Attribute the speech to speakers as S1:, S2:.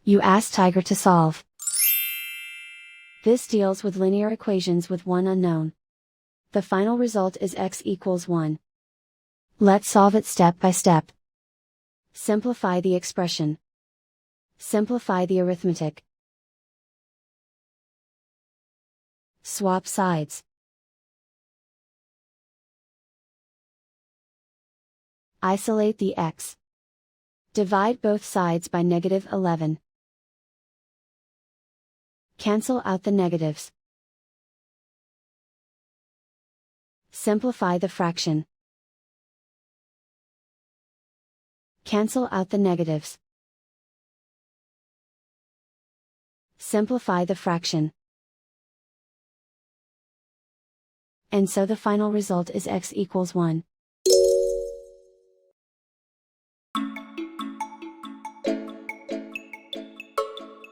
S1: You ask Tiger to solve. This deals with linear equations with one unknown. The final result is x equals 1. Let's solve it step by step. Simplify the expression. Simplify the arithmetic. Swap sides. Isolate the x. Divide both sides by -11. Cancel out the negatives. Simplify the fraction. Cancel out the negatives. Simplify the fraction. And so the final result is x equals 1.